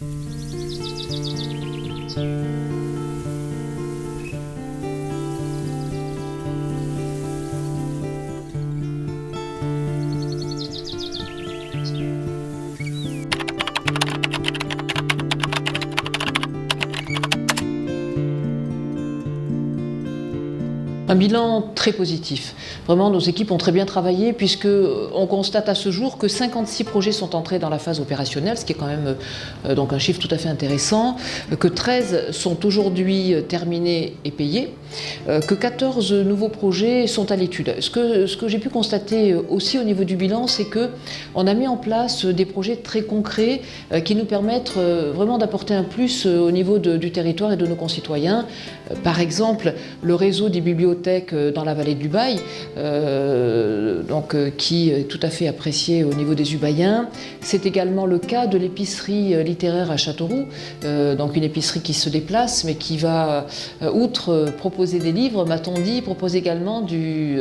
Un bilan très positif. Vraiment, nos équipes ont très bien travaillé puisqu'on constate à ce jour que 56 projets sont entrés dans la phase opérationnelle, ce qui est quand même donc un chiffre tout à fait intéressant, que 13 sont aujourd'hui terminés et payés, que 14 nouveaux projets sont à l'étude. Ce que j'ai pu constater aussi au niveau du bilan, c'est qu'on a mis en place des projets très concrets qui nous permettent vraiment d'apporter un plus au niveau du territoire et de nos concitoyens. Par exemple, le réseau des bibliothèques dans la vallée de l'Ubaye, qui est tout à fait apprécié au niveau des Ubayens. C'est également le cas de l'épicerie littéraire à Châteauroux, donc une épicerie qui se déplace, mais qui va, outre proposer des livres, m'a-t-on dit, proposer également du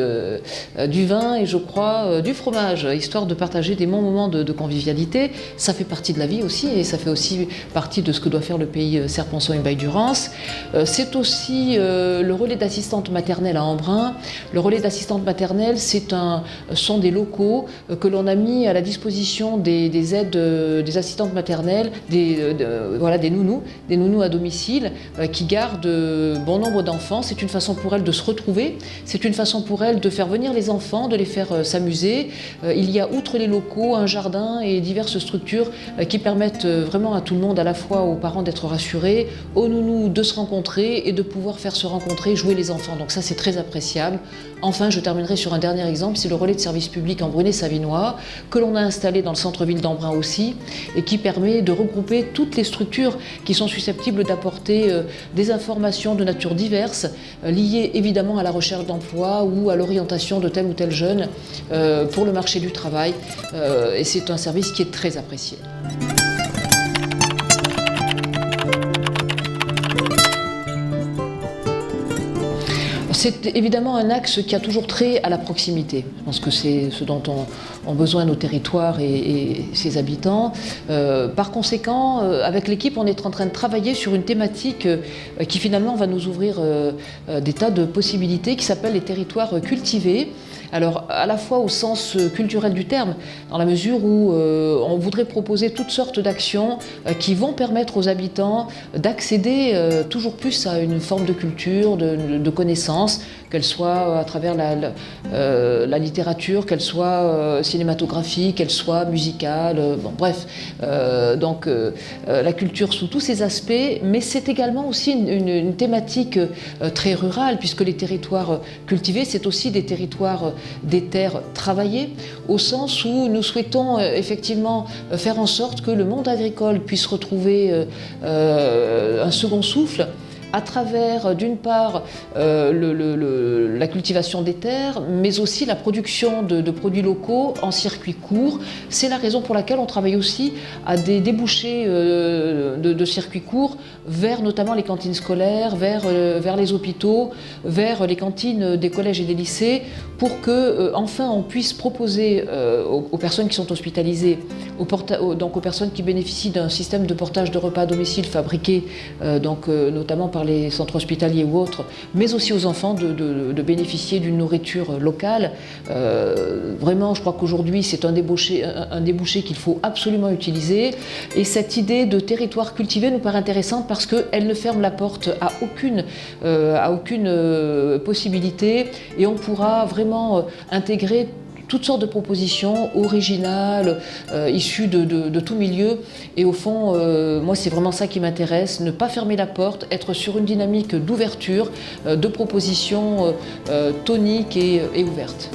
vin et je crois du fromage, histoire de partager des bons moments de convivialité. Ça fait partie de la vie aussi, et ça fait aussi partie de ce que doit faire le pays Serre-Ponçon-et-Baille-Durance. C'est aussi le relais d'assistante maternelle à Embrun. Le relais d'assistante maternelle, sont des locaux que l'on a mis à la disposition des aides, des assistantes maternelles, des nounous à domicile qui gardent bon nombre d'enfants. C'est une façon pour elles de se retrouver, c'est une façon pour elles de faire venir les enfants, de les faire s'amuser. Il y a, outre les locaux, un jardin et diverses structures qui permettent vraiment à tout le monde, à la fois aux parents d'être rassurés, aux nounous de se rencontrer et de pouvoir faire se rencontrer, jouer les enfants. Donc ça, c'est très appréciable. Enfin, je terminerai sur un dernier exemple, c'est le relais de service public en Brunet-Savinois, que l'on a installé dans le centre-ville d'Embrun aussi, et qui permet de regrouper toutes les structures qui sont susceptibles d'apporter des informations de nature diverse, liées évidemment à la recherche d'emploi ou à l'orientation de tel ou tel jeune pour le marché du travail. Et c'est un service qui est très apprécié. C'est évidemment un axe qui a toujours trait à la proximité. Je pense que c'est ce dont ont besoin nos territoires et ses habitants. Par conséquent, avec l'équipe, on est en train de travailler sur une thématique qui finalement va nous ouvrir des tas de possibilités, qui s'appelle les territoires cultivés. Alors, à la fois au sens culturel du terme, dans la mesure où on voudrait proposer toutes sortes d'actions qui vont permettre aux habitants d'accéder toujours plus à une forme de culture, de connaissances, qu'elle soit à travers la littérature, qu'elle soit cinématographique, qu'elle soit musicale, la culture sous tous ses aspects, mais c'est également aussi une thématique très rurale, puisque les territoires cultivés, c'est aussi des territoires, des terres travaillées, au sens où nous souhaitons effectivement faire en sorte que le monde agricole puisse retrouver un second souffle, à travers, d'une part, la cultivation des terres, mais aussi la production de produits locaux en circuit court. C'est la raison pour laquelle on travaille aussi à des débouchés de circuits courts vers notamment les cantines scolaires, vers les hôpitaux, vers les cantines des collèges et des lycées, pour que enfin on puisse proposer aux personnes qui sont hospitalisées, aux personnes qui bénéficient d'un système de portage de repas à domicile fabriqué notamment par les centres hospitaliers ou autres, mais aussi aux enfants de bénéficier d'une nourriture locale. Vraiment, je crois qu'aujourd'hui, c'est un débouché qu'il faut absolument utiliser. Et cette idée de territoire cultivé nous paraît intéressante parce qu'elle ne ferme la porte à aucune possibilité, et on pourra vraiment intégrer toutes sortes de propositions originales, issues de tout milieu. Et au fond, moi, c'est vraiment ça qui m'intéresse, ne pas fermer la porte, être sur une dynamique d'ouverture, de propositions toniques et ouvertes.